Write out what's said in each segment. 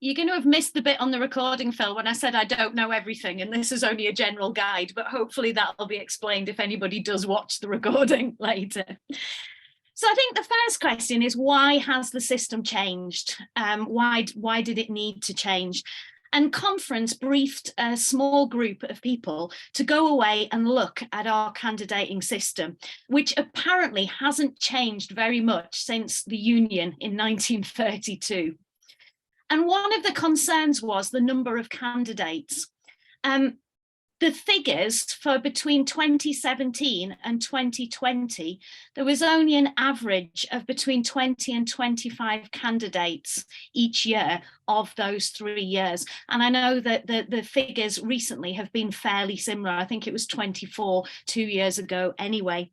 You're going to have missed the bit on the recording, Phil, when I said I don't know everything, and this is only a general guide, but hopefully that'll be explained if anybody does watch the recording later. So I think the first question is, why has the system changed? Why did it need to change? And Conference briefed a small group of people to go away and look at our candidating system, which apparently hasn't changed very much since the Union in 1932. And one of the concerns was the number of candidates. The figures for between 2017 and 2020, there was only an average of between 20 and 25 candidates each year of those 3 years. And I know that the figures recently have been fairly similar. I think it was 24 2 years ago anyway.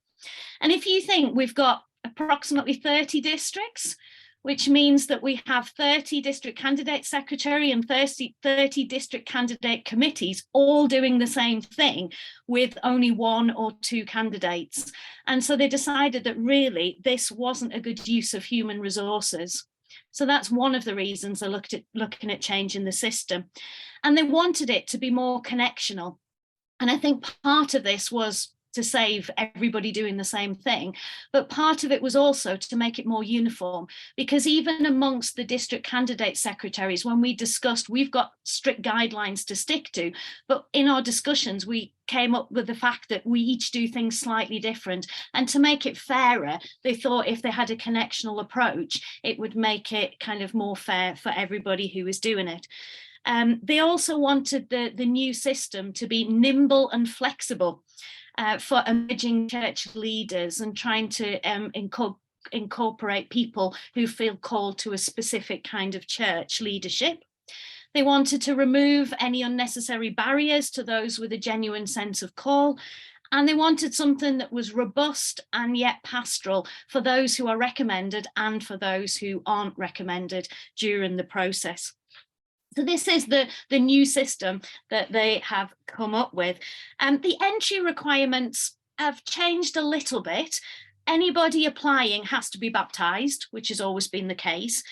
And if you think we've got approximately 30 districts, which means that we have 30 district candidate secretary and 30 district candidate committees all doing the same thing with only 1 or 2 candidates. And so they decided that really this wasn't a good use of human resources. So that's one of the reasons they're looking at changing the system. And they wanted it to be more connectional. And I think part of this was to save everybody doing the same thing, but part of it was also to make it more uniform, because even amongst the district candidate secretaries, when we discussed, we've got strict guidelines to stick to, but in our discussions we came up with the fact that we each do things slightly different, and to make it fairer, they thought if they had a connectional approach, it would make it kind of more fair for everybody who was doing it. They also wanted the new system to be nimble and flexible for emerging church leaders and trying to incorporate people who feel called to a specific kind of church leadership. They wanted to remove any unnecessary barriers to those with a genuine sense of call. And they wanted something that was robust and yet pastoral for those who are recommended and for those who aren't recommended during the process. So this is the new system that they have come up with. The entry requirements have changed a little bit. Anybody applying has to be baptised, which has always been the case.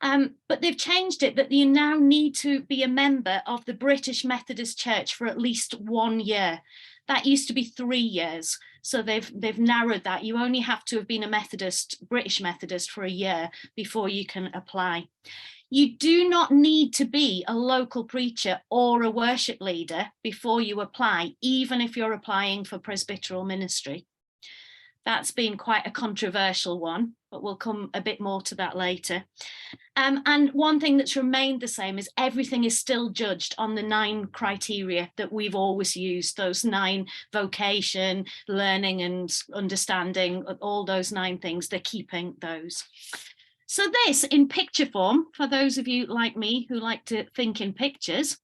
But they've changed it that you now need to be a member of the British Methodist Church for at least 1 year. That used to be 3 years. So they've narrowed that. You only have to have been a Methodist, British Methodist for a year before you can apply. You do not need to be a local preacher or a worship leader before you apply, even if you're applying for presbyteral ministry. That's been quite a controversial one, but we'll come a bit more to that later. And one thing that's remained the same is everything is still judged on the 9 criteria that we've always used, those 9: vocation, learning and understanding, all those 9 things, they're keeping those. So this in picture form, for those of you like me who like to think in pictures,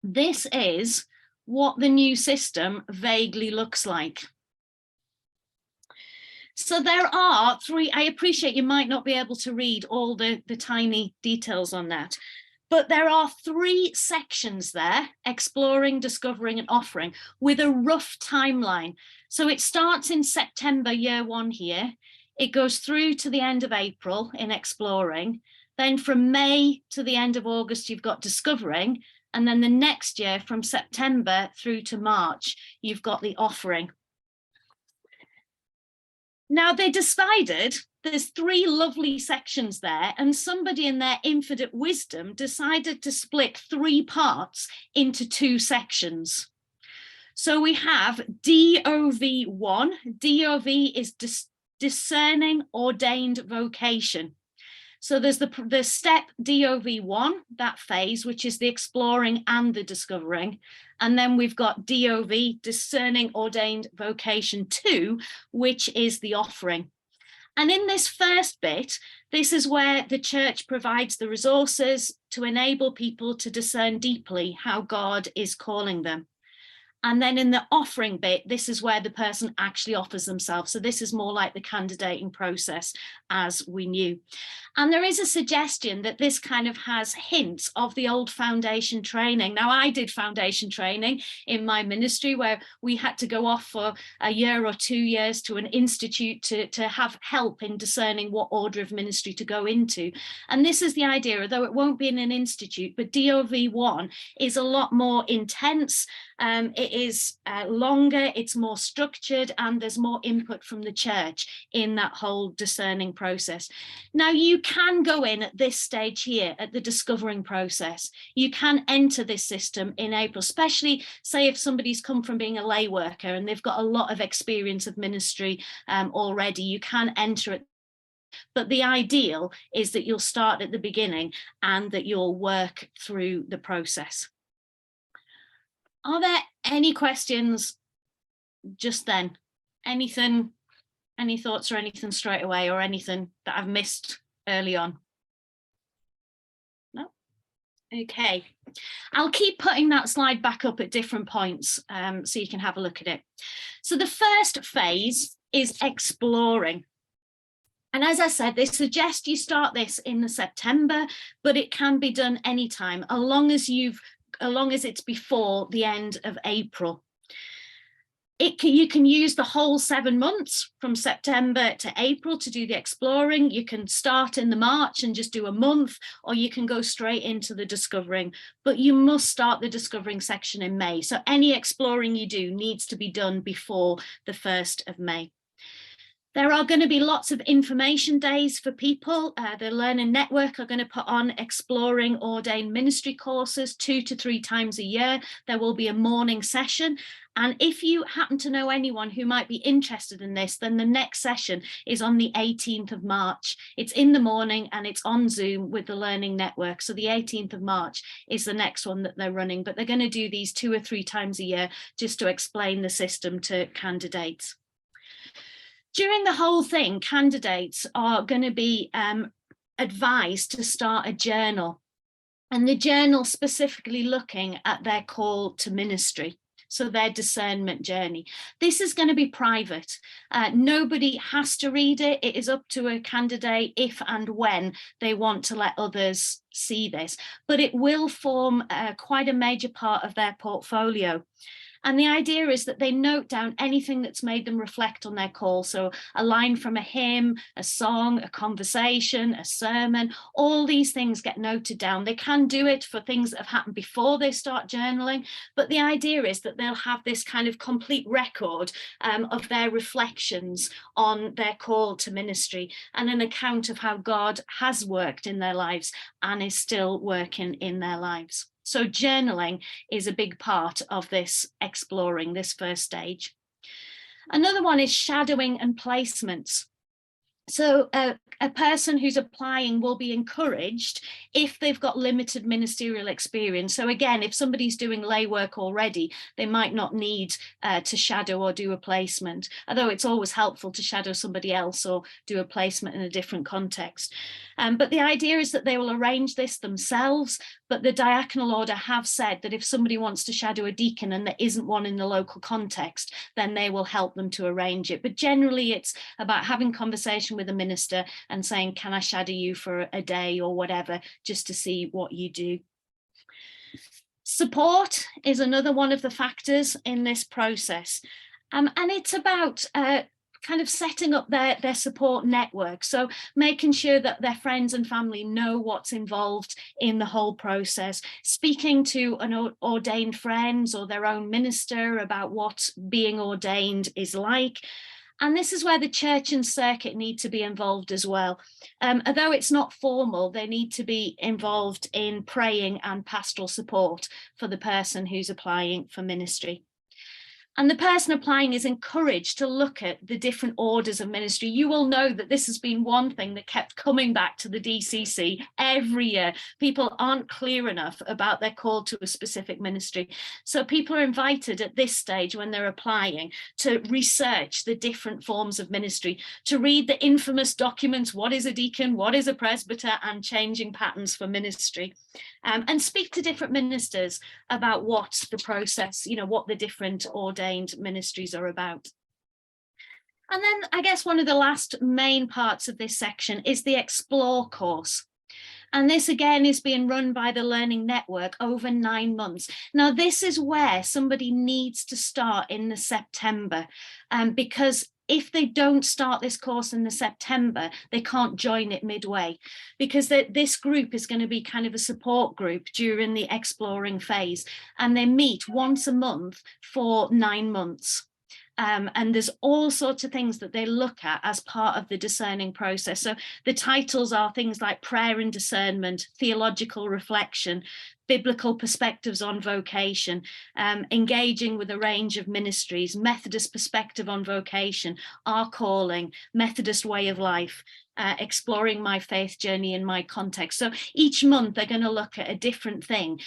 this is what the new system vaguely looks like. So there are 3, I appreciate you might not be able to read all the tiny details on that, but there are 3 sections there: exploring, discovering and offering, with a rough timeline. So it starts in September, year 1 here. It goes through to the end of April in exploring. Then from May to the end of August, you've got discovering. And then the next year from September through to March, you've got the offering. Now they decided there's 3 lovely sections there, and somebody in their infinite wisdom decided to split 3 parts into 2 sections. So we have DOV1. DOV is discerning ordained vocation. So there's the step DOV1, that phase, which is the exploring and the discovering. And then we've got DOV, discerning ordained vocation 2, which is the offering. And in this first bit, this is where the church provides the resources to enable people to discern deeply how God is calling them. And then in the offering bit, this is where the person actually offers themselves. So this is more like the candidating process as we knew. And there is a suggestion that this kind of has hints of the old foundation training. Now, I did foundation training in my ministry where we had to go off for a year or 2 years to an institute to have help in discerning what order of ministry to go into. And this is the idea, although it won't be in an institute, but DOV1 is a lot more intense. It is longer, it's more structured, and there's more input from the church in that whole discerning process. Now, you can go in at this stage here at the discovering process. You can enter this system in April, especially say if somebody's come from being a lay worker and they've got a lot of experience of ministry already, you can enter it. But the ideal is that you'll start at the beginning and that you'll work through the process. Are there any questions just then? Anything, any thoughts or anything straight away, or anything that I've missed early on? No? Okay. I'll keep putting that slide back up at different points so you can have a look at it. So the first phase is exploring. And as I said, they suggest you start this in September, but it can be done anytime, as long as it's before the end of April. You can use the whole 7 months from September to April to do the exploring. You can start in the March and just do a month, or you can go straight into the discovering, but you must start the discovering section in May. So any exploring you do needs to be done before the 1st of May. There are going to be lots of information days for people. The Learning Network are going to put on exploring ordained ministry courses 2 to 3 times a year. There will be a morning session. And if you happen to know anyone who might be interested in this, then the next session is on the 18th of March. It's in the morning and it's on Zoom with the Learning Network. So the 18th of March is the next one that they're running, but they're going to do these 2 or 3 times a year just to explain the system to candidates. During the whole thing, candidates are going to be advised to start a journal, and the journal specifically looking at their call to ministry, so their discernment journey. This is going to be private. Nobody has to read it. It is up to a candidate if and when they want to let others see this, but it will form quite a major part of their portfolio. And the idea is that they note down anything that's made them reflect on their call. So a line from a hymn, a song, a conversation, a sermon, all these things get noted down. They can do it for things that have happened before they start journaling, but the idea is that they'll have this kind of complete record of their reflections on their call to ministry and an account of how God has worked in their lives and is still working in their lives. So journaling is a big part of this exploring, this first stage. Another one is shadowing and placements. So a person who's applying will be encouraged if they've got limited ministerial experience. So again, if somebody's doing lay work already, they might not need to shadow or do a placement, although it's always helpful to shadow somebody else or do a placement in a different context. But the idea is that they will arrange this themselves, but the diaconal order have said that if somebody wants to shadow a deacon and there isn't one in the local context, then they will help them to arrange it. But generally it's about having conversation with a minister and saying, can I shadow you for a day or whatever, just to see what you do. Support is another one of the factors in this process. And it's about kind of setting up their support network. So making sure that their friends and family know what's involved in the whole process, speaking to an ordained friends or their own minister about what being ordained is like. And this is where the church and circuit need to be involved as well. Although it's not formal, they need to be involved in praying and pastoral support for the person who's applying for ministry. And the person applying is encouraged to look at the different orders of ministry. You will know that this has been one thing that kept coming back to the DCC every year. People aren't clear enough about their call to a specific ministry. So people are invited at this stage when they're applying to research the different forms of ministry, to read the infamous documents, what is a deacon, what is a presbyter, and changing patterns for ministry. And speak to different ministers about what the process, what the different ordained ministries are about. And then I guess one of the last main parts of this section is the Explore course. And this again is being run by the Learning Network over 9 months. Now, this is where somebody needs to start in the September, because if they don't start this course in the September, they can't join it midway, because this group is going to be kind of a support group during the exploring phase, and they meet once a month for 9 months. And there's all sorts of things that they look at as part of the discerning process. So the titles are things like prayer and discernment, theological reflection, biblical perspectives on vocation, engaging with a range of ministries, Methodist perspective on vocation, our calling, Methodist way of life, exploring my faith journey in my context. So each month they're going to look at a different thing.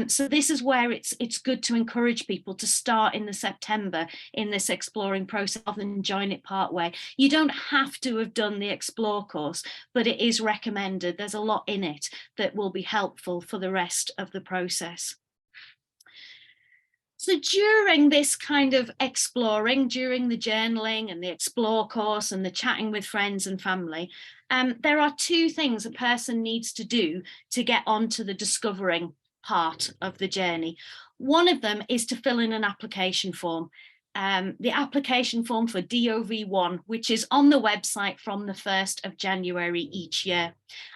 So this is where it's good to encourage people to start in the September in this exploring process rather than join it part way. You don't have to have done the Explore course, but it is recommended. There's a lot in it that will be helpful for the rest of the process. So during this kind of exploring, during the journaling and the Explore course and the chatting with friends and family, there are 2 things a person needs to do to get onto the discovering part of the journey. One of them is to fill in an application form. The application form for DOV1, which is on the website from the 1st of January each year.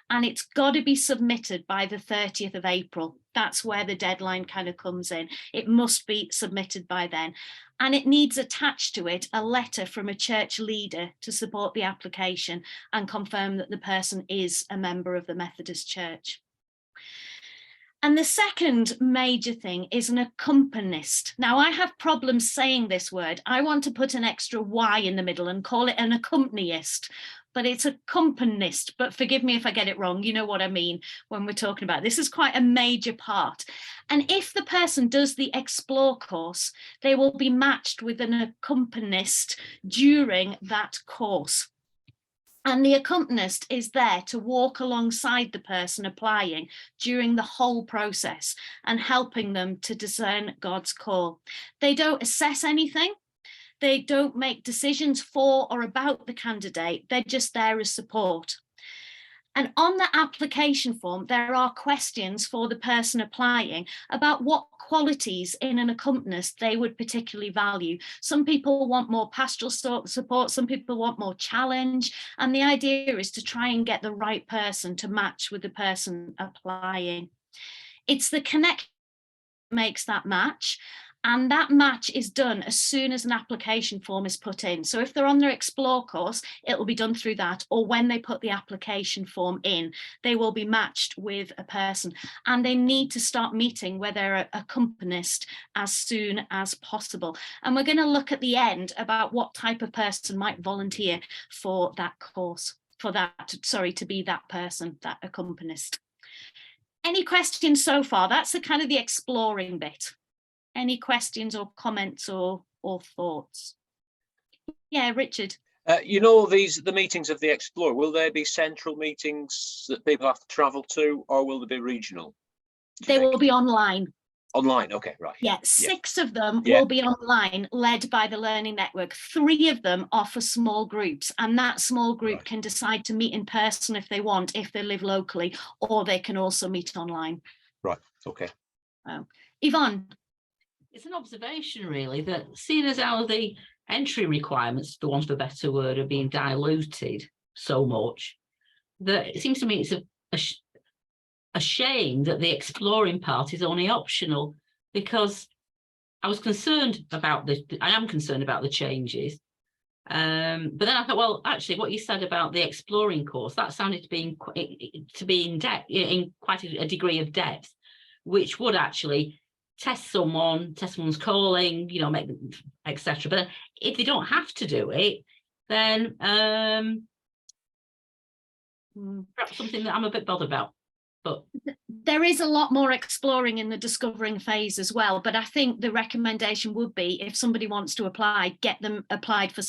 And it's got to be submitted by the 30th of April. That's where the deadline kind of comes in. It must be submitted by then. And it needs attached to it a letter from a church leader to support the application and confirm that the person is a member of the Methodist Church. And the second major thing is an accompanist. Now, I have problems saying this word. I want to put an extra Y in the middle and call it an accompanist, but it's accompanist. But forgive me if I get it wrong. You know what I mean when we're talking about this. Is quite a major part. And if the person does the Explore course, they will be matched with an accompanist during that course. And the accompanist is there to walk alongside the person applying during the whole process and helping them to discern God's call. They don't assess anything. They don't make decisions for or about the candidate. They're just there as support. And on the application form, there are questions for the person applying about what qualities in an accompanist they would particularly value. Some people want more pastoral support, some people want more challenge. And the idea is to try and get the right person to match with the person applying. It's the connection that makes that match. And that match is done as soon as an application form is put in. So if they're on their Explore course, it will be done through that. Or when they put the application form in, they will be matched with a person. And they need to start meeting where they're an accompanist as soon as possible. And we're going to look at the end about what type of person might volunteer for that course, to be that person, that accompanist. Any questions so far? That's the kind of the exploring bit. Any questions or comments or thoughts? Yeah, Richard. You know, the meetings of the Explore, will there be central meetings that people have to travel to, or will they be regional? They will be online. Online, okay, right. Yeah, 6 of them will be online, led by the Learning Network. 3 of them are for small groups, and that small group can decide to meet in person if they want, if they live locally, or they can also meet online. Right, okay. Yvonne. It's an observation, really, that seeing as how the entry requirements, for want of a better word, are being diluted so much, that it seems to me it's a shame that the exploring part is only optional, because I was concerned about I am concerned about the changes. But then I thought, well, actually, what you said about the exploring course, that sounded to be in depth, in quite a degree of depth, which would actually test someone's calling, you know, make them, etc. But if they don't have to do it, then perhaps something that I'm a bit bothered about. But there is a lot more exploring in the discovering phase as well. But I think the recommendation would be, if somebody wants to apply, get them applied for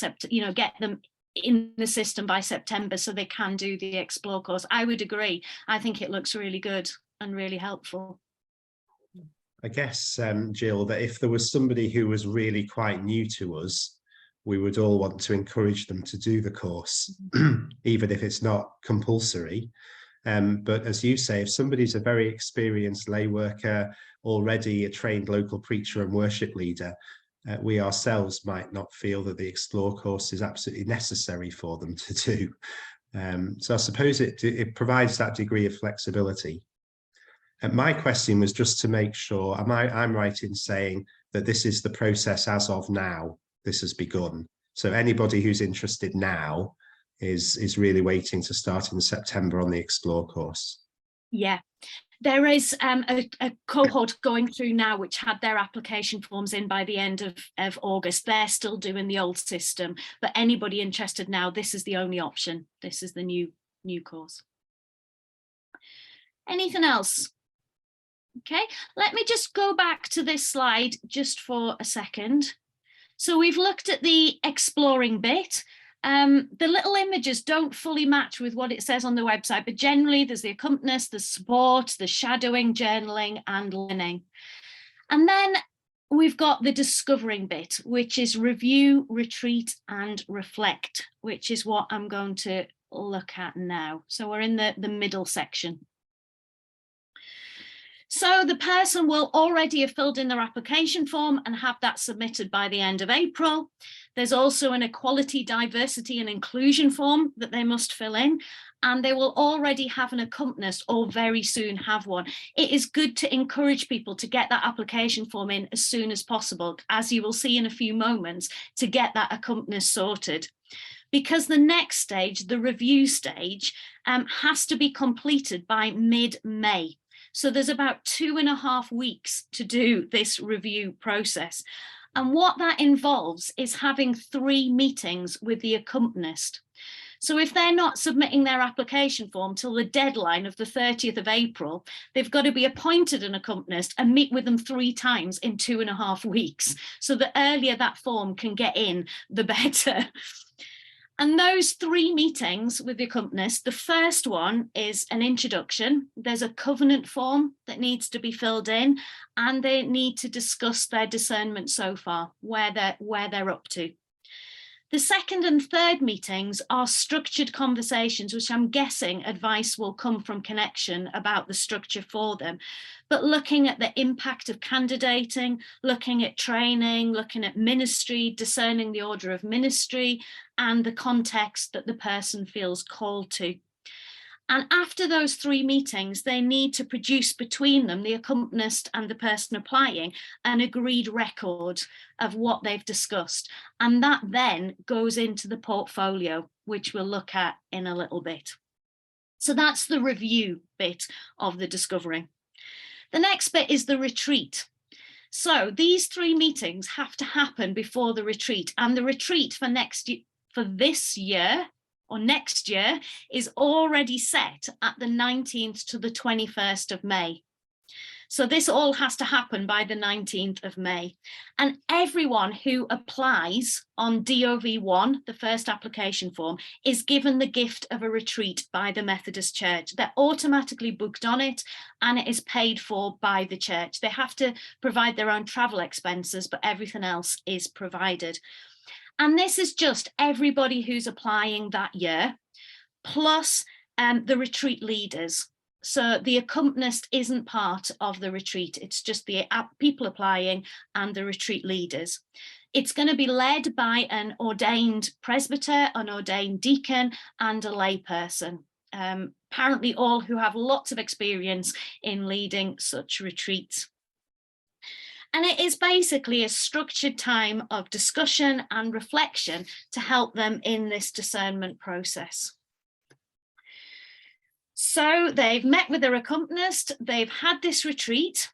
get them in the system by September so they can do the Explore course. I would agree. I think it looks really good and really helpful. I guess, Gill, that if there was somebody who was really quite new to us, we would all want to encourage them to do the course, even if it's not compulsory. But as you say, if somebody's a very experienced lay worker, already a trained local preacher and worship leader, we ourselves might not feel that the Explore course is absolutely necessary for them to do. So I suppose it provides that degree of flexibility. And my question was just to make sure, I'm right in saying that this is the process as of now, this has begun. So anybody who's interested now is really waiting to start in September on the Explore course. Yeah, there is a cohort going through now which had their application forms in by the end of August. They're still doing the old system, but anybody interested now, this is the only option. This is the new course. Anything else? Okay, let me just go back to this slide just for a second. So we've looked at the exploring bit. The little images don't fully match with what it says on the website, but generally there's the accompanist, the support, the shadowing, journaling and learning. And then we've got the discovering bit, which is review, retreat and reflect, which is what I'm going to look at now. So we're in the middle section. So the person will already have filled in their application form and have that submitted by the end of April. There's also an equality, diversity and inclusion form that they must fill in, and they will already have an accompanist or very soon have one. It is good to encourage people to get that application form in as soon as possible, as you will see in a few moments, to get that accompanist sorted. Because the next stage, the review stage, has to be completed by mid-May. So there's about 2.5 weeks to do this review process. And what that involves is having 3 meetings with the accompanist. So if they're not submitting their application form till the deadline of the 30th of April, they've got to be appointed an accompanist and meet with them 3 times in 2.5 weeks. So the earlier that form can get in, the better. And those 3 meetings with the accompanist, the first one is an introduction. There's a covenant form that needs to be filled in, and they need to discuss their discernment so far, where they're up to. The second and third meetings are structured conversations, which I'm guessing advice will come from Connection about the structure for them, but looking at the impact of candidating, looking at training, looking at ministry, discerning the order of ministry and the context that the person feels called to. And after those 3 meetings, they need to produce between them, the accompanist and the person applying, an agreed record of what they've discussed. And that then goes into the portfolio, which we'll look at in a little bit. So that's the review bit of the discovering. The next bit is the retreat. So these 3 meetings have to happen before the retreat, and the retreat for this year or next year is already set at the 19th to the 21st of May. So this all has to happen by the 19th of May. And everyone who applies on DOV1, the first application form, is given the gift of a retreat by the Methodist Church. They're automatically booked on it and it is paid for by the church. They have to provide their own travel expenses, but everything else is provided. And this is just everybody who's applying that year, plus the retreat leaders. So the accompanist isn't part of the retreat. It's just the people applying and the retreat leaders. It's going to be led by an ordained presbyter, an ordained deacon, and a layperson. Apparently all who have lots of experience in leading such retreats. And it is basically a structured time of discussion and reflection to help them in this discernment process. So they've met with their accompanist, they've had this retreat,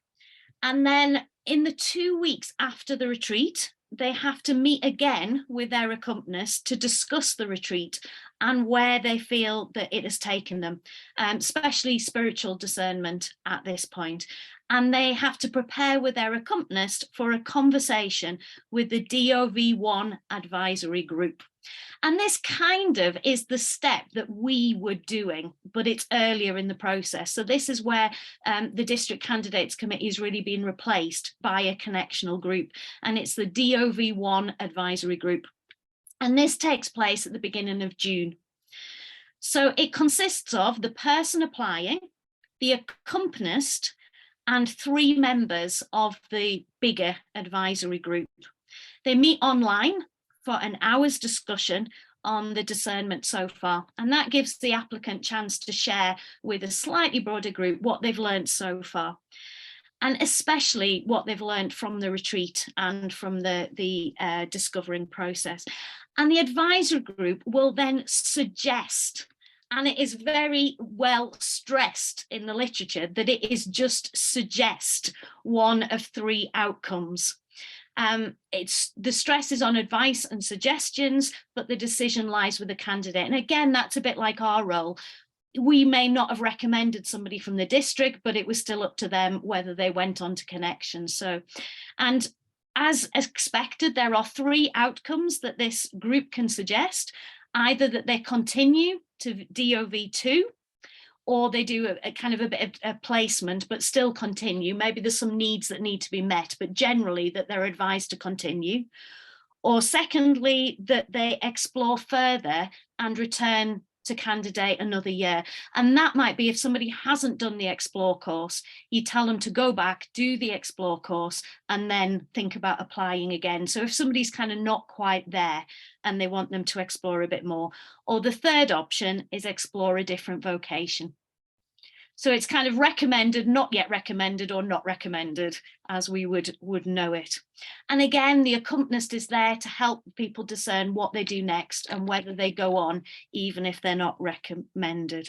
and then in the 2 weeks after the retreat, they have to meet again with their accompanist to discuss the retreat and where they feel that it has taken them, especially spiritual discernment at this point. And they have to prepare with their accompanist for a conversation with the DOV1 advisory group. And this kind of is the step that we were doing, but it's earlier in the process. So this is where the District Candidates Committee is really being replaced by a connectional group. And it's the DOV1 advisory group. And this takes place at the beginning of June. So it consists of the person applying, the accompanist, and 3 members of the bigger advisory group. They meet online for an hour's discussion on the discernment so far, and that gives the applicant chance to share with a slightly broader group what they've learned so far, and especially what they've learned from the retreat and from the discovering process. And the advisory group will then suggest, and it is very well stressed in the literature that it is just suggest one of 3 outcomes. The stress is on advice and suggestions, but the decision lies with the candidate. And again, that's a bit like our role. We may not have recommended somebody from the district, but it was still up to them whether they went on to Connection. So, and as expected, there are 3 outcomes that this group can suggest, either that they continue to DOV2, or they do a kind of a bit of a placement, but still continue. Maybe there's some needs that need to be met, but generally that they're advised to continue. Or secondly, that they explore further and return to candidate another year. And that might be if somebody hasn't done the Explore course, you tell them to go back, do the Explore course, and then think about applying again. So if somebody's kind of not quite there and they want them to explore a bit more. Or the third option is explore a different vocation. So it's kind of recommended, not yet recommended, or not recommended, as we would know it. And again, the accompanist is there to help people discern what they do next and whether they go on, even if they're not recommended.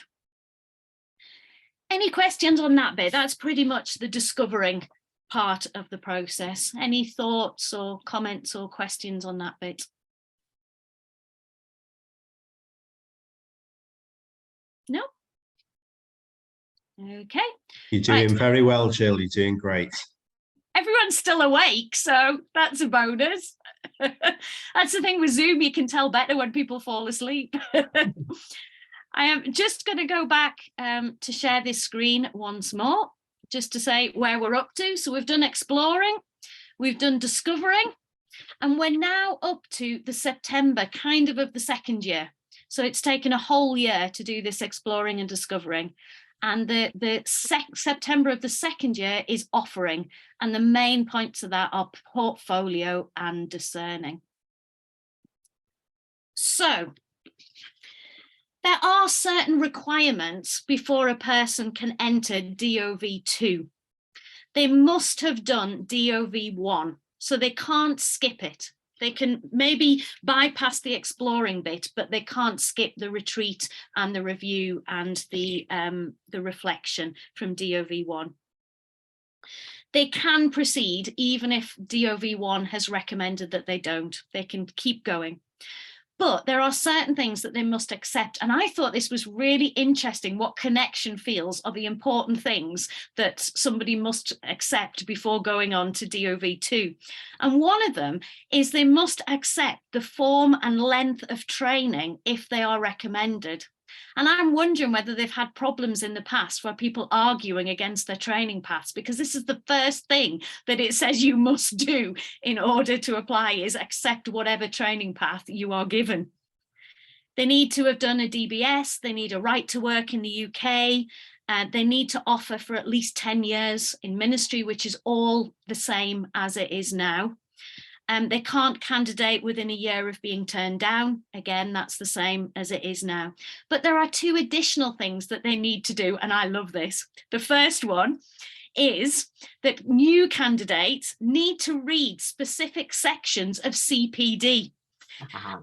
Any questions on that bit? That's pretty much the discovering part of the process. Any thoughts or comments or questions on that bit? No? Okay. You're doing very well, Gill. You're doing great. Everyone's still awake, so that's a bonus. That's the thing with Zoom, you can tell better when people fall asleep. I am just going to go back to share this screen once more, just to say where we're up to. So we've done exploring, we've done discovering, and we're now up to the September kind of the second year. So it's taken a whole year to do this exploring and discovering. And the September of the second year is offering. And the main points of that are portfolio and discerning. So there are certain requirements before a person can enter DOV2. They must have done DOV1, so they can't skip it. They can maybe bypass the exploring bit, but they can't skip the retreat and the review and the reflection from DOV1. They can proceed even if DOV1 has recommended that they don't. They can keep going. But there are certain things that they must accept. And I thought this was really interesting, what Connection feels are the important things that somebody must accept before going on to DOV2. And one of them is they must accept the form and length of training if they are recommended. And I'm wondering whether they've had problems in the past where people arguing against their training paths, because this is the first thing that it says you must do in order to apply is accept whatever training path you are given. They need to have done a DBS, they need a right to work in the UK, they need to offer for at least 10 years in ministry, which is all the same as it is now. They can't candidate within a year of being turned down. Again, that's the same as it is now. But there are 2 additional things that they need to do, and I love this. The first one is that new candidates need to read specific sections of CPD.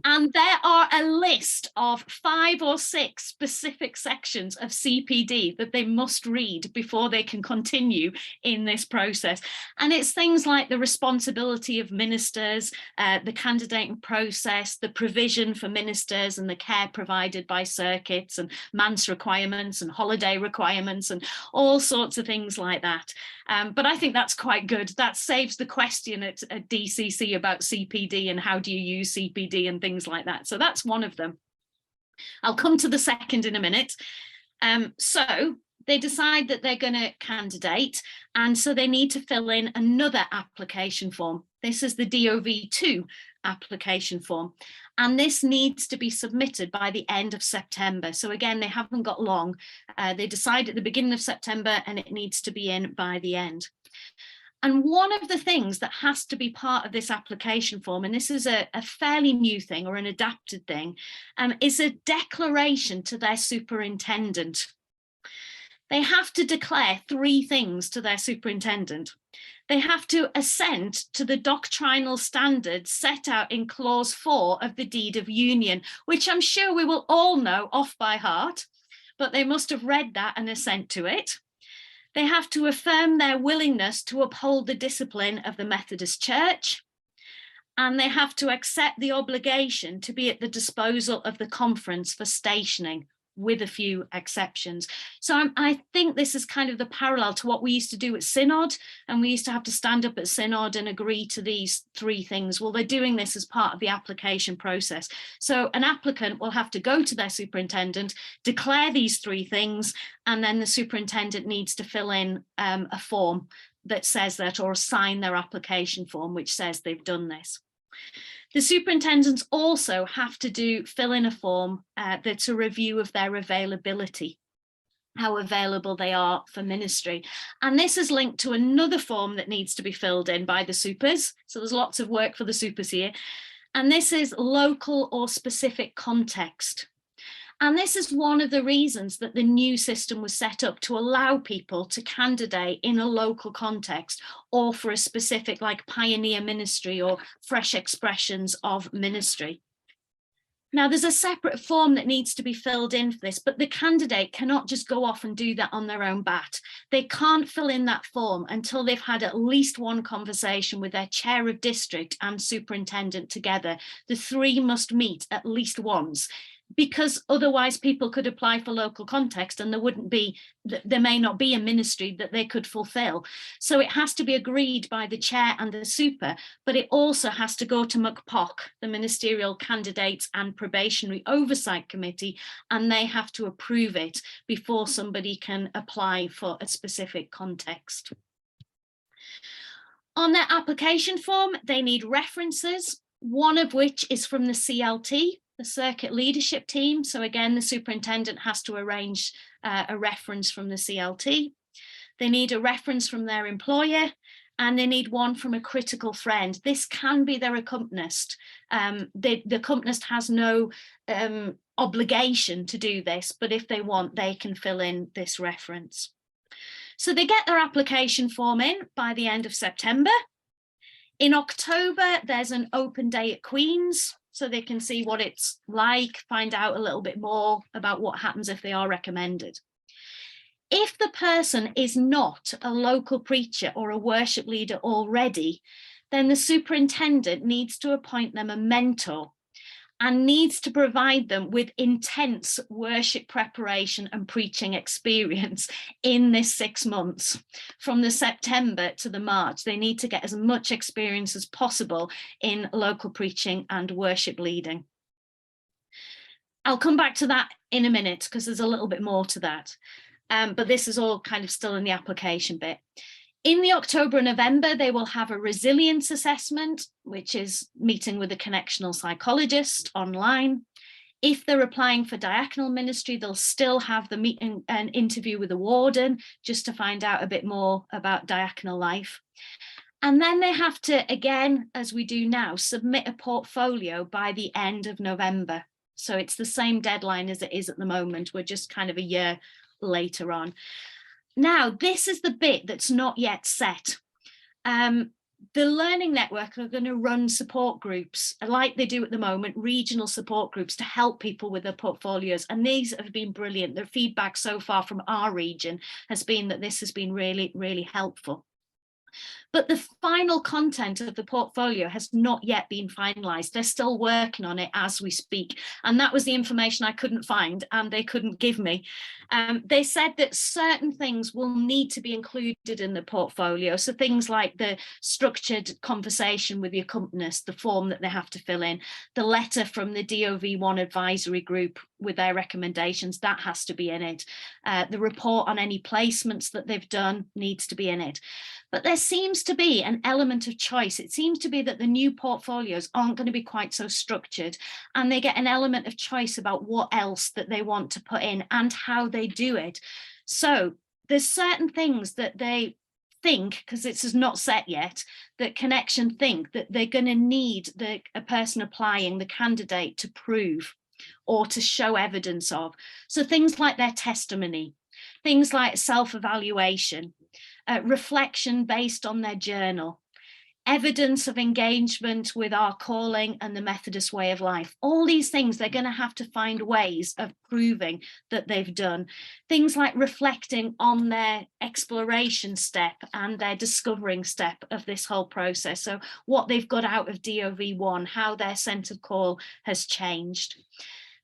And there are a list of 5 or 6 specific sections of CPD that they must read before they can continue in this process. And it's things like the responsibility of ministers, the candidating process, the provision for ministers and the care provided by circuits and MANS requirements and holiday requirements and all sorts of things like that. But I think that's quite good. That saves the question at DCC about CPD and how do you use CPD and things like that. So that's one of them. I'll come to the second in a minute. So they decide that they're going to candidate, and so they need to fill in another application form. This is the DOV2 application form, and this needs to be submitted by the end of September. So again, they haven't got long. They decide at the beginning of September, and it needs to be in by the end. And one of the things that has to be part of this application form, and this is a fairly new thing or an adapted thing, is a declaration to their superintendent. They have to declare 3 things to their superintendent. They have to assent to the doctrinal standards set out in clause 4 of the Deed of Union, which I'm sure we will all know off by heart, but they must have read that and assent to it. They have to affirm their willingness to uphold the discipline of the Methodist Church, and they have to accept the obligation to be at the disposal of the conference for stationing, with a few exceptions. So I think this is kind of the parallel to what we used to do at Synod, and we used to have to stand up at Synod and agree to these 3 things. Well, they're doing this as part of the application process. So an applicant will have to go to their superintendent, declare these 3 things, and then the superintendent needs to fill in a form that says that, or sign their application form which says they've done this. The superintendents also have to fill in a form that's a review of their availability, how available they are for ministry. And this is linked to another form that needs to be filled in by the supers. So there's lots of work for the supers here. And this is local or specific context. And this is one of the reasons that the new system was set up, to allow people to candidate in a local context or for a specific, like, pioneer ministry or fresh expressions of ministry. Now, there's a separate form that needs to be filled in for this, but the candidate cannot just go off and do that on their own bat. They can't fill in that form until they've had at least one conversation with their chair of district and superintendent together. The 3 must meet at least once, because otherwise people could apply for local context and there may not be a ministry that they could fulfill. So it has to be agreed by the chair and the super, but it also has to go to McPOC, the Ministerial Candidates and Probationary Oversight Committee, and they have to approve it before somebody can apply for a specific context. On their application form, they need references, one of which is from the CLT, the circuit leadership team. So again, the superintendent has to arrange a reference from the CLT. They need a reference from their employer, and they need one from a critical friend. This can be their accompanist. The accompanist has no obligation to do this, but if they want, they can fill in this reference. So they get their application form in by the end of September. In October, there's an open day at Queen's, so they can see what it's like, find out a little bit more about what happens if they are recommended. If the person is not a local preacher or a worship leader already, then the superintendent needs to appoint them a mentor and needs to provide them with intense worship preparation and preaching experience in this 6 months, from the September to the March. They need to get as much experience as possible in local preaching and worship leading. I'll come back to that in a minute because there's a little bit more to that. But this is all kind of still in the application bit. In the October and November, they will have a resilience assessment, which is meeting with a connectional psychologist online. If they're applying for diaconal ministry, they'll still have the meeting and interview with the warden just to find out a bit more about diaconal life. And then they have to, again, as we do now, submit a portfolio by the end of November. So it's the same deadline as it is at the moment. We're just kind of a year later on. Now, this is the bit that's not yet set. The Learning Network are going to run support groups like they do at the moment, regional support groups to help people with their portfolios. And these have been brilliant. The feedback so far from our region has been that this has been really, really helpful. But the final content of the portfolio has not yet been finalised. They're still working on it as we speak. And that was the information I couldn't find and they couldn't give me. They said that certain things will need to be included in the portfolio. So things like the structured conversation with the accompanist, the form that they have to fill in, the letter from the DOV1 advisory group with their recommendations, that has to be in it. The report on any placements that they've done needs to be in it. But there seems to be an element of choice. It seems to be that the new portfolios aren't going to be quite so structured, and they get an element of choice about what else that they want to put in and how they do it. So there's certain things that they think, because this is not set yet, that Connection think that they're going to need a person applying, the candidate, to prove or to show evidence of. So things like their testimony, things like self-evaluation, reflection based on their journal, evidence of engagement with our calling and the Methodist way of life. All these things, they're going to have to find ways of proving that they've done. Things like reflecting on their exploration step and their discovering step of this whole process. So what they've got out of DOV1, how their sense of call has changed.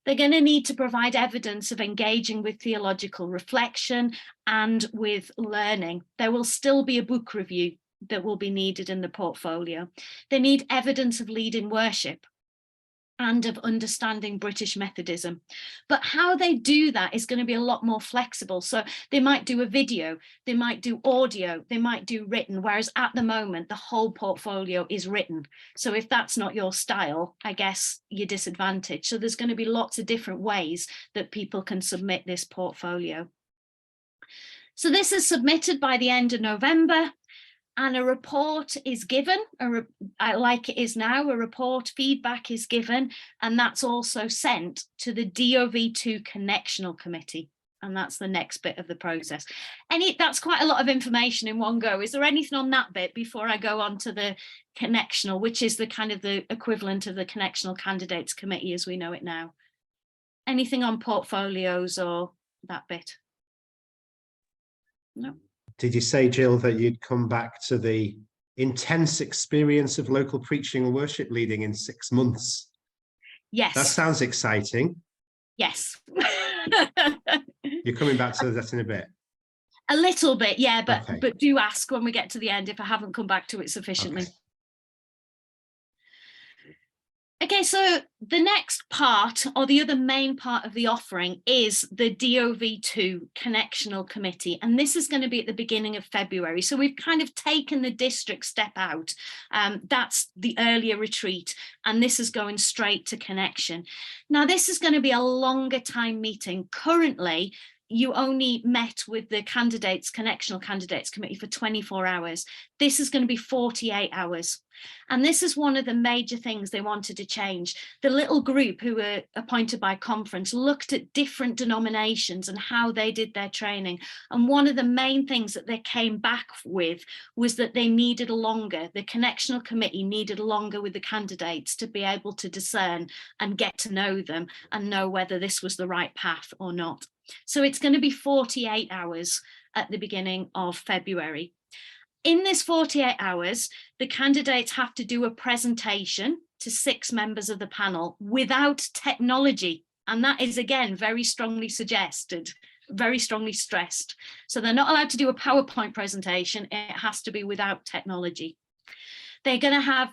They're going to need to provide evidence of engaging with theological reflection and with learning. There will still be a book review that will be needed in the portfolio. They need evidence of leading worship and of understanding British Methodism. But how they do that is going to be a lot more flexible. So they might do a video, they might do audio, they might do written, whereas at the moment, the whole portfolio is written. So if that's not your style, I guess you're disadvantaged. So there's going to be lots of different ways that people can submit this portfolio. So this is submitted by the end of November. And a report is given, like it is now, a report feedback is given, and that's also sent to the DOV2 Connectional Committee. And that's the next bit of the process. That's quite a lot of information in one go. Is there anything on that bit before I go on to the Connectional, which is the kind of the equivalent of the Connectional Candidates Committee as we know it now? Anything on portfolios or that bit? No. Did you say, Gill, that you'd come back to the intense experience of local preaching and worship leading in 6 months? Yes. That sounds exciting. Yes. You're coming back to that in a bit. A little bit, yeah, but Okay. but do ask when we get to the end if I haven't come back to it sufficiently. Okay, so the next part, or the other main part of the offering, is the DOV2 Connectional Committee. And this is going to be at the beginning of February. So we've kind of taken the district step out. That's the earlier retreat. And this is going straight to Connection. Now, this is going to be a longer time meeting. Currently, you only met with the Connectional Candidates Committee for 24 hours. This is going to be 48 hours. And this is one of the major things they wanted to change. The little group who were appointed by conference looked at different denominations and how they did their training. And one of the main things that they came back with was that they needed longer. The Connectional Committee needed longer with the candidates to be able to discern and get to know them and know whether this was the right path or not. So it's going to be 48 hours at the beginning of February. In this 48 hours, the candidates have to do a presentation to 6 members of the panel without technology. And that is, again, very strongly suggested, very strongly stressed. So they're not allowed to do a PowerPoint presentation. It has to be without technology. They're going to have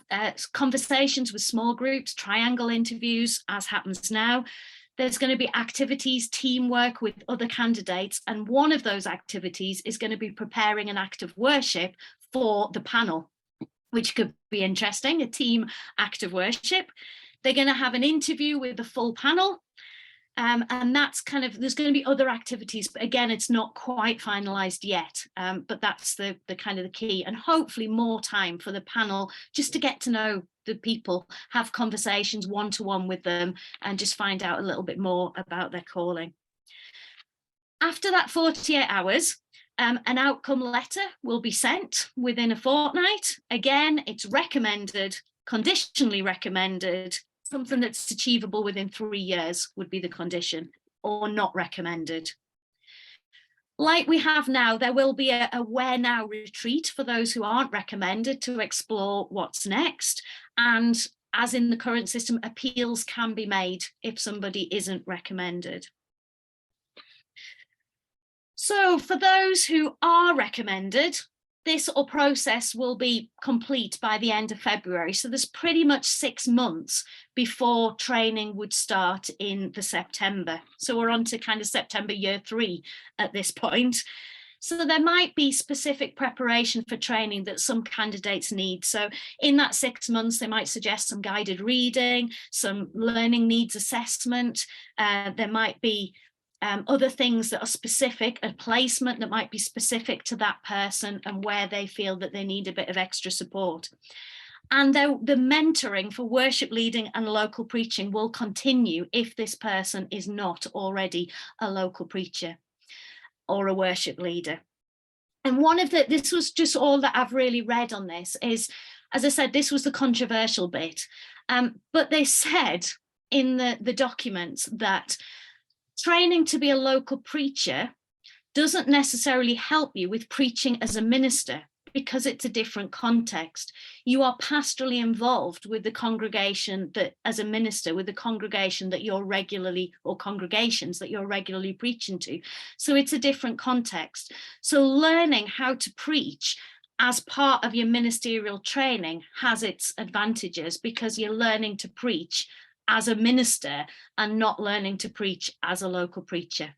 conversations with small groups, triangle interviews, as happens now. There's going to be activities, teamwork with other candidates. And one of those activities is going to be preparing an act of worship for the panel, which could be interesting, a team act of worship. They're going to have an interview with the full panel. And that's kind of, there's going to be other activities, but again, it's not quite finalized yet, but that's the kind of the key, and hopefully more time for the panel just to get to know the people, have conversations one-to-one with them and just find out a little bit more about their calling. After that 48 hours, an outcome letter will be sent within a fortnight. Again, it's recommended, conditionally recommended. Something that's achievable within 3 years would be the condition, or not recommended. Like we have now, there will be a Where Now retreat for those who aren't recommended to explore what's next. And as in the current system, appeals can be made if somebody isn't recommended. So for those who are recommended, this process will be complete by the end of February. So there's pretty much 6 months before training would start in the September. So we're on to kind of September year 3 at this point. So there might be specific preparation for training that some candidates need. So in that 6 months, they might suggest some guided reading, some learning needs assessment. There might be other things that are specific, a placement that might be specific to that person and where they feel that they need a bit of extra support. And the mentoring for worship leading and local preaching will continue if this person is not already a local preacher or a worship leader. And this was just all that I've really read on this is, as I said, this was the controversial bit. But they said in the documents that training to be a local preacher doesn't necessarily help you with preaching as a minister, because it's a different context. You are pastorally involved with the congregation that, as a minister, with the congregation that you're regularly, or congregations that you're regularly preaching to. So it's a different context. So learning how to preach as part of your ministerial training has its advantages, because you're learning to preach as a minister and not learning to preach as a local preacher.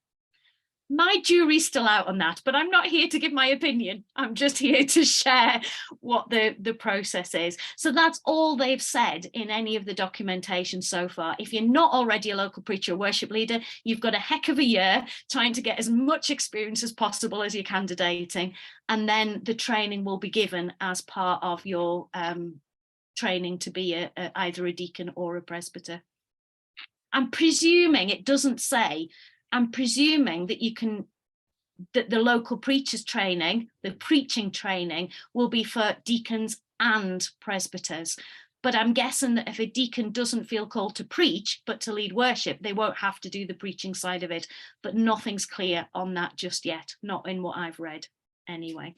My jury's still out on that, but I'm not here to give my opinion. I'm just here to share what the process is. So that's all they've said in any of the documentation so far. If you're not already a local preacher or worship leader, you've got a heck of a year trying to get as much experience as possible as you're candidating. And then the training will be given as part of your training to be either a deacon or a presbyter. I'm presuming it doesn't say, I'm presuming that that the local preachers training, the preaching training, will be for deacons and presbyters. But I'm guessing that if a deacon doesn't feel called to preach, but to lead worship, they won't have to do the preaching side of it. But nothing's clear on that just yet, not in what I've read anyway.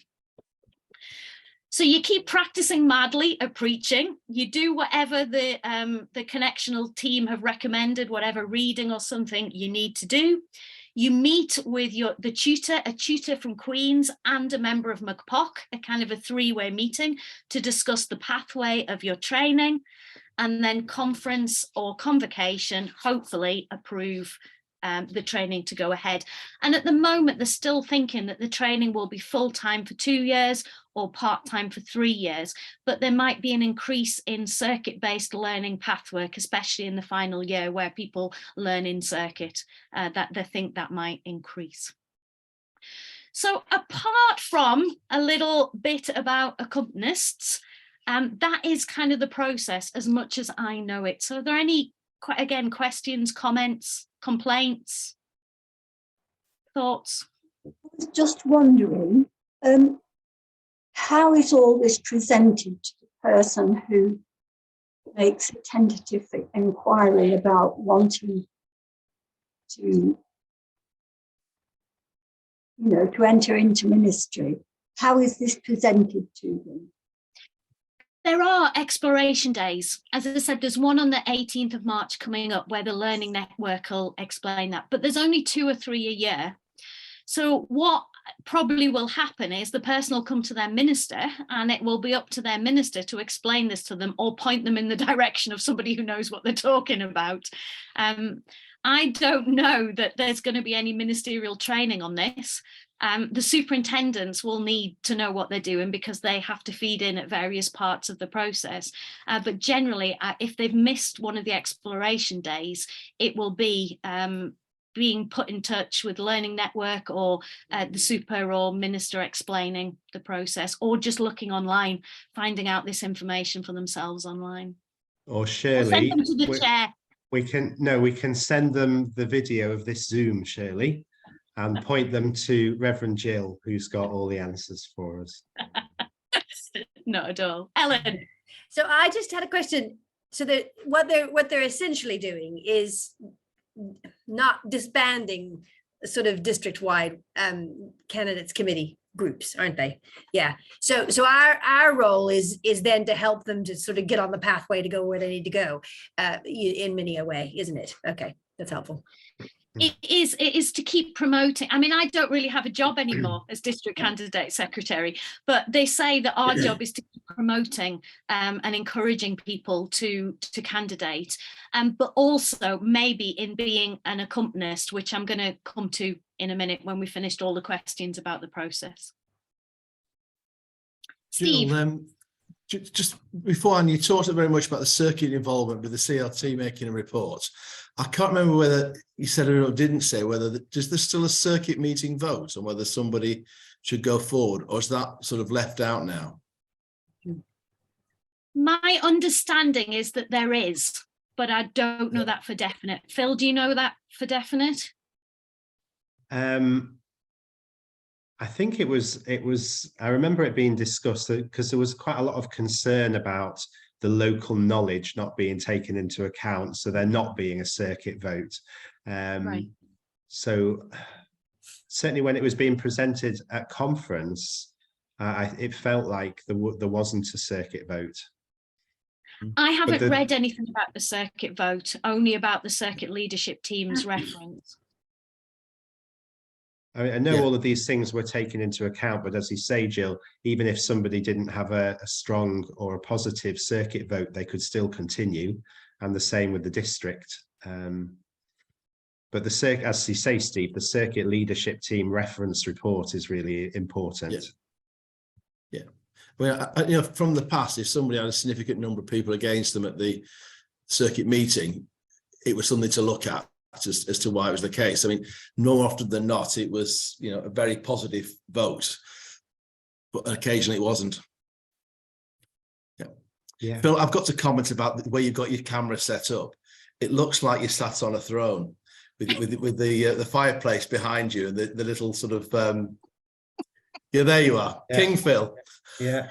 So you keep practicing madly at preaching. You do whatever the connectional team have recommended, whatever reading or something you need to do. You meet with a tutor from Queen's and a member of McPock, a kind of a three-way meeting to discuss the pathway of your training, and then conference or convocation, hopefully approve the training to go ahead. And at the moment, they're still thinking that the training will be full-time for 2 years or part-time for 3 years, but there might be an increase in circuit-based learning pathwork, especially in the final year where people learn in circuit, that they think that might increase. So apart from a little bit about accompanists, that is kind of the process as much as I know it. So are there any, again, questions, comments, complaints, thoughts? I was just wondering, how is all this presented to the person who makes a tentative inquiry about wanting to, to enter into ministry? How is this presented to them? There are exploration days. As I said, there's one on the 18th of March coming up where the Learning Network will explain that, but there's only 2 or 3 a year. So what probably will happen is the person will come to their minister, and it will be up to their minister to explain this to them or point them in the direction of somebody who knows what they're talking about. I don't know that there's going to be any ministerial training on this. The superintendents will need to know what they're doing because they have to feed in at various parts of the process. But generally, if they've missed one of the exploration days, it will be being put in touch with Learning Network or the super or minister explaining the process, or just looking online, finding out this information for themselves online. Or Shirley, send them to the chair. We can send them the video of this Zoom, Shirley, and point them to Rev'd Gill, who's got all the answers for us. Not at all. Ellen. So I just had a question. So that what they're essentially doing is not disbanding sort of district-wide candidates committee groups, aren't they? Yeah. So our role is then to help them to sort of get on the pathway to go where they need to go in many a way, isn't it? Okay, that's helpful. It is to keep promoting. I mean, I don't really have a job anymore as district candidate secretary, but they say that our job is to keep promoting and encouraging people to candidate, but also maybe in being an accompanist, which I'm going to come to in a minute when we finished all the questions about the process. Steve. Jill, just beforehand, you talked very much about the circuit involvement with the CLT making a report. I can't remember whether you said it or didn't say whether does there still a circuit meeting vote on whether somebody should go forward, or is that sort of left out now? My understanding is that there is, but I don't know that for definite. Phil, do you know that for definite? I think it was, I remember it being discussed because there was quite a lot of concern about the local knowledge not being taken into account, so there not being a circuit vote. Right. So certainly when it was being presented at conference, it felt like there wasn't a circuit vote. I haven't read anything about the circuit vote, only about the circuit leadership team's reference. I know all of these things were taken into account, but as you say, Jill, even if somebody didn't have a strong or a positive circuit vote, they could still continue, and the same with the district. But as you say, Steve, the circuit leadership team reference report is really important. Yeah. Well, you know, from the past, if somebody had a significant number of people against them at the circuit meeting, it was something to look at as to why it was the case. I mean, more often than not, it was, you know, a very positive vote, but occasionally it wasn't. Yeah. Phil, I've got to comment about the way you've got your camera set up. It looks like you sat on a throne with the fireplace behind you and the little sort of yeah, there you are. Yeah. King Phil. Yeah.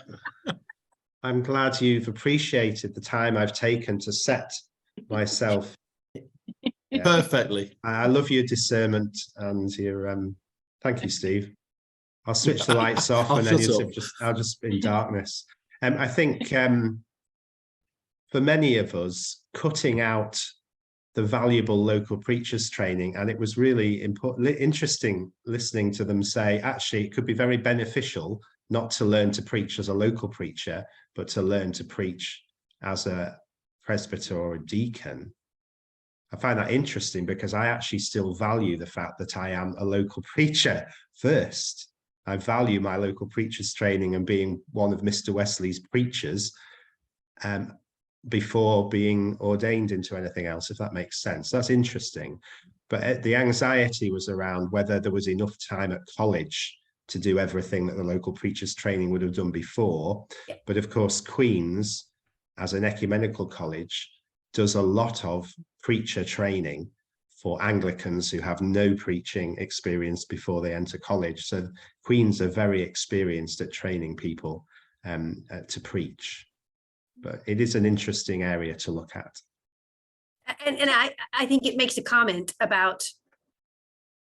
I'm glad you've appreciated the time I've taken to set myself. Yeah. Perfectly. I love your discernment and your thank you, Steve. I'll switch the lights off and then I'll just be in darkness. I think for many of us, cutting out the valuable local preachers training, and it was really interesting listening to them say, actually, it could be very beneficial not to learn to preach as a local preacher, but to learn to preach as a presbyter or a deacon. I find that interesting because I actually still value the fact that I am a local preacher first. I value my local preachers training and being one of Mr. Wesley's preachers before being ordained into anything else, if that makes sense. That's interesting. But the anxiety was around whether there was enough time at college to do everything that the local preachers training would have done before. Yeah. But of course, Queen's, as an ecumenical college, does a lot of preacher training for Anglicans who have no preaching experience before they enter college. So Queen's are very experienced at training people to preach. But it is an interesting area to look at. And I think it makes a comment about,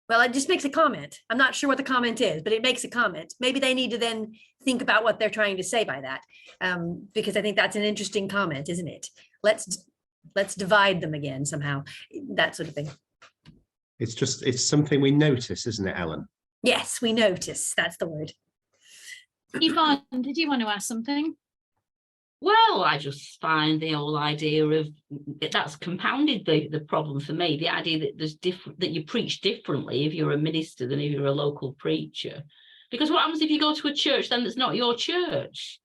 well, it just makes a comment. I'm not sure what the comment is, but it makes a comment. Maybe they need to then think about what they're trying to say by that, because I think that's an interesting comment, isn't it? Let's divide them again somehow, that sort of thing. It's something we notice, isn't it, Ellen? Yes, we notice. That's the word. Yvonne, did you want to ask something? Well, I just find the whole idea of that's compounded the problem for me. The idea that there's that you preach differently if you're a minister than if you're a local preacher. Because what happens if you go to a church then that's not your church?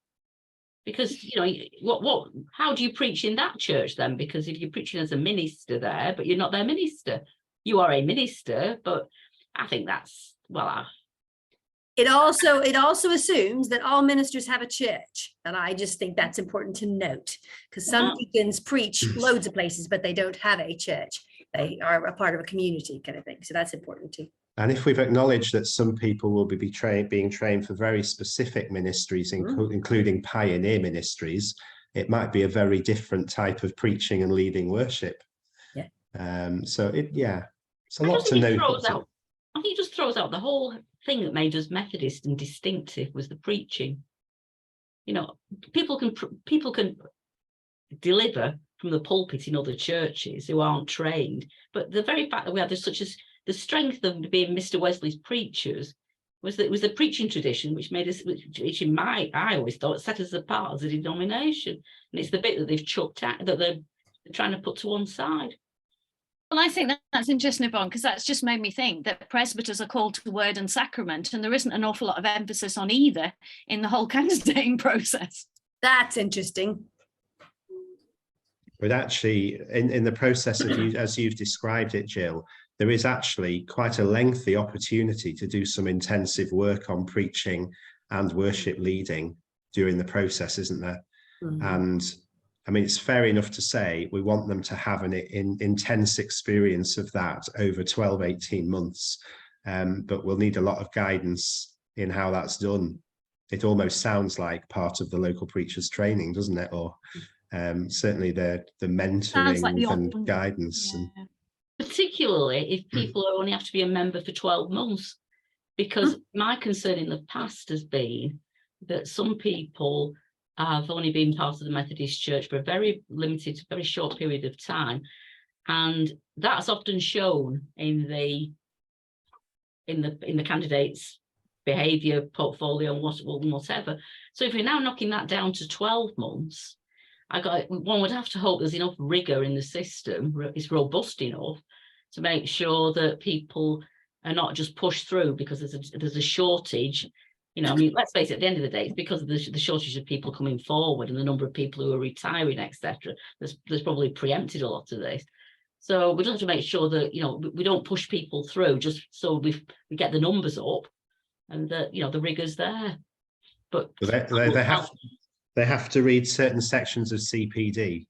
Because, you know, how do you preach in that church then? Because if you're preaching as a minister there, but you're not their minister, you are a minister. But I think that's, well, It also assumes that all ministers have a church. And I just think that's important to note, because some deacons preach loads of places, but they don't have a church. They are a part of a community kind of thing. So that's important too. And if we've acknowledged that some people will be being trained for very specific ministries, including pioneer ministries, it might be a very different type of preaching and leading worship. Yeah. So it's a lot to know. I think it just throws out the whole thing that made us Methodist and distinctive was the preaching. You know, people can deliver from the pulpit in other churches who aren't trained. But the very fact that we had the strength of being Mr. Wesley's preachers was that it was the preaching tradition which made us, which I always thought set us apart as a denomination. And it's the bit that they've chucked out, that they're trying to put to one side. Well, I think that's interesting, Yvonne, because that's just made me think that presbyters are called to word and sacrament, and there isn't an awful lot of emphasis on either in the whole candidating process. That's interesting. But actually, in the process of as you've described it, Gill, there is actually quite a lengthy opportunity to do some intensive work on preaching and worship leading during the process, isn't there? Mm-hmm. And I mean, it's fair enough to say we want them to have an intense experience of that over 12, 18 months. But we'll need a lot of guidance in how that's done. It almost sounds like part of the local preachers training, doesn't it? Or certainly the mentoring like the and guidance. Yeah. And particularly if people only have to be a member for 12 months, because my concern in the past has been that some people have only been part of the Methodist Church for a very limited, very short period of time, and that's often shown in the candidates' behaviour, portfolio, and whatever. So if we're now knocking that down to 12 months, one would have to hope there's enough rigour in the system, it's robust enough to make sure that people are not just pushed through because there's a shortage. You know, I mean, let's face it, at the end of the day, it's because of the shortage of people coming forward and the number of people who are retiring, etc. There's probably preempted a lot of this. So we'd have to make sure that, you know, we don't push people through just so we get the numbers up and that, you know, the rigour's there. But they have to read certain sections of CPD.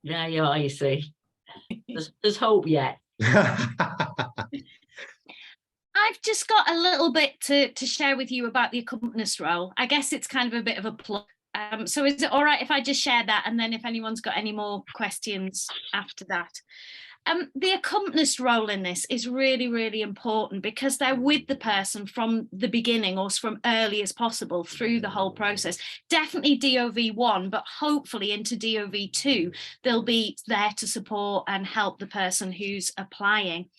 Yeah, you are, you see. There's hope yet. I've just got a little bit to share with you about the accompanist role. I guess it's kind of a bit of a plug. So is it all right if I just share that, and then if anyone's got any more questions after that? The accompanist role in this is really, really important because they're with the person from the beginning or from early as possible through the whole process. Definitely DOV1, but hopefully into DOV2, they'll be there to support and help the person who's applying.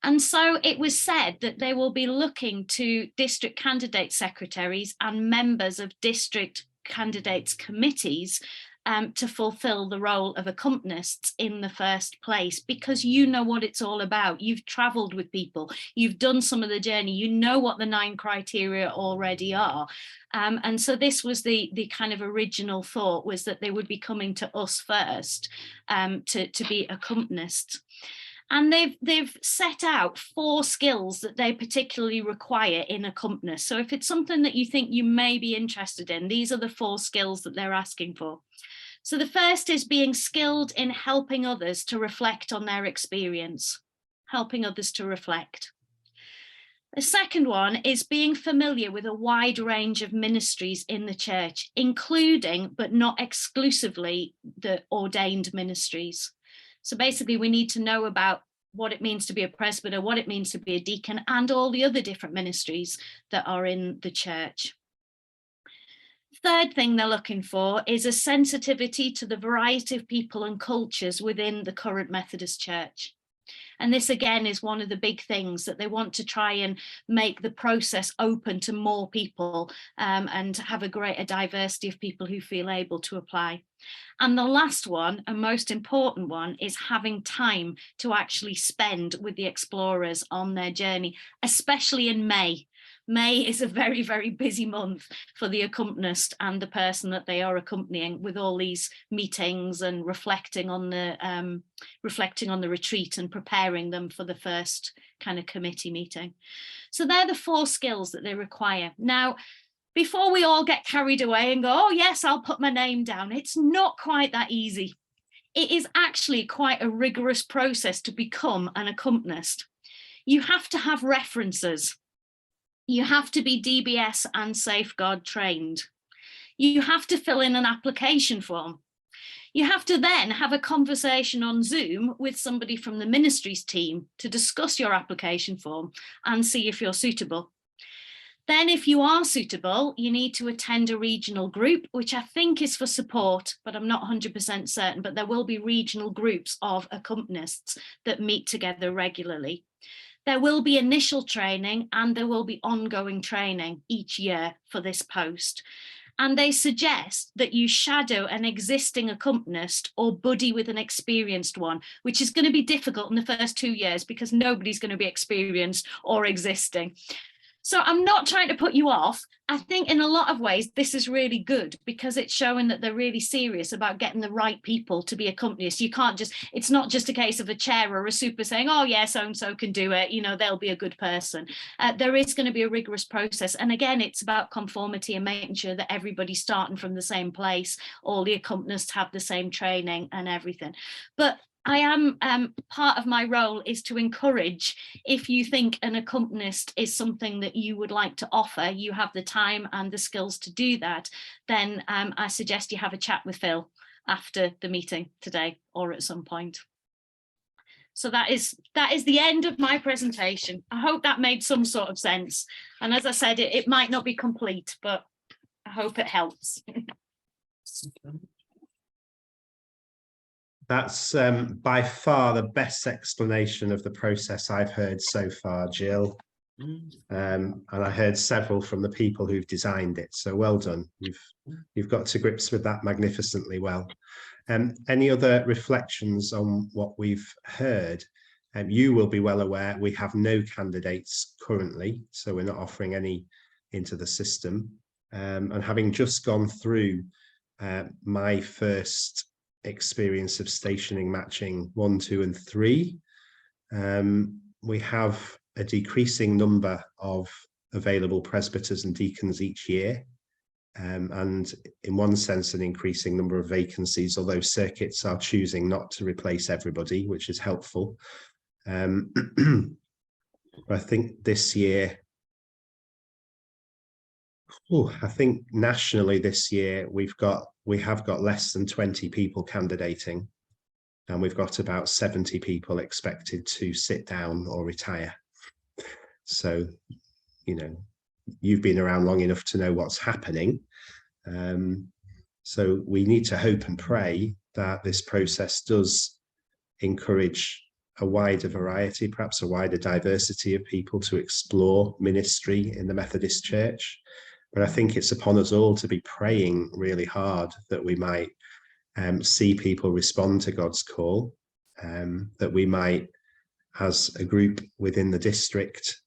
And so it was said that they will be looking to district candidate secretaries and members of district candidates committees to fulfill the role of accompanists in the first place, because you know what it's all about. You've travelled with people, you've done some of the journey, you know what the 9 criteria already are. And so this was the kind of original thought, was that they would be coming to us first to be accompanists. And they've set out 4 skills that they particularly require in accompanists. So if it's something that you think you may be interested in, these are the 4 skills that they're asking for. So the first is being skilled in helping others to reflect on their experience, helping others to reflect. The second one is being familiar with a wide range of ministries in the church, including but not exclusively the ordained ministries. So basically we need to know about what it means to be a presbyter, what it means to be a deacon, and all the other different ministries that are in the church. Third thing they're looking for is a sensitivity to the variety of people and cultures within the current Methodist Church. And this again is one of the big things, that they want to try and make the process open to more people and have a greater diversity of people who feel able to apply. And the last one, and most important one, is having time to actually spend with the explorers on their journey, especially in May. May is a very, very busy month for the accompanist and the person that they are accompanying, with all these meetings and reflecting on the retreat and preparing them for the first kind of committee meeting. So they're the 4 skills that they require. Now, before we all get carried away and go, oh yes, I'll put my name down, it's not quite that easy. It is actually quite a rigorous process to become an accompanist. You have to have references. You have to be DBS and Safeguard trained. You have to fill in an application form. You have to then have a conversation on Zoom with somebody from the ministries team to discuss your application form and see if you're suitable. Then if you are suitable, you need to attend a regional group, which I think is for support, but I'm not 100% certain, but there will be regional groups of accompanists that meet together regularly. There will be initial training and there will be ongoing training each year for this post. And they suggest that you shadow an existing accompanist or buddy with an experienced one, which is going to be difficult in the first 2 years because nobody's going to be experienced or existing. So I'm not trying to put you off. I think in a lot of ways, this is really good because it's showing that they're really serious about getting the right people to be accompanists. You can't just, it's not just a case of a chair or a super saying, oh yeah, so-and-so can do it, you know, they'll be a good person. There is going to be a rigorous process. And again, it's about conformity and making sure that everybody's starting from the same place, all the accompanists have the same training and everything. But I am, part of my role is to encourage, if you think an accompanist is something that you would like to offer, you have the time and the skills to do that, then I suggest you have a chat with Phil after the meeting today or at some point. So that is the end of my presentation. I hope that made some sort of sense. And as I said, it might not be complete, but I hope it helps. That's by far the best explanation of the process I've heard so far, Gill. And I heard several from the people who've designed it. So well done. You've got to grips with that magnificently well. Any other reflections on what we've heard? You will be well aware we have no candidates currently, so we're not offering any into the system. And having just gone through my first experience of stationing matching 1, 2 and 3, we have a decreasing number of available presbyters and deacons each year, and in one sense an increasing number of vacancies, although circuits are choosing not to replace everybody, which is helpful. I think this year, I think nationally this year we have got less than 20 people candidating, and we've got about 70 people expected to sit down or retire. So, you know, you've been around long enough to know what's happening. So we need to hope and pray that this process does encourage a wider variety, perhaps a wider diversity of people to explore ministry in the Methodist Church. But I think it's upon us all to be praying really hard that we might see people respond to God's call, that we might, as a group within the district,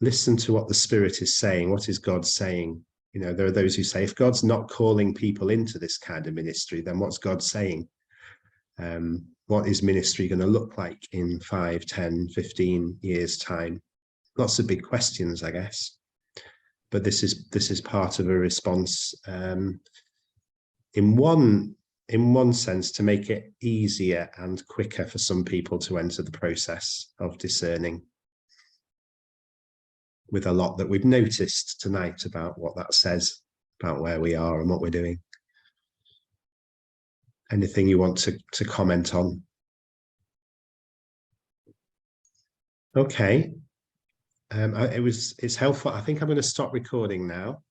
listen to what the Spirit is saying. What is God saying? You know, there are those who say, if God's not calling people into this kind of ministry, then what's God saying? What is ministry going to look like in 5, 10, 15 years' time? Lots of big questions, I guess. But this is part of a response, in one sense, to make it easier and quicker for some people to enter the process of discerning, with a lot that we've noticed tonight about what that says about where we are and what we're doing. Anything you want to comment on? Okay. It's helpful. I think I'm going to stop recording now.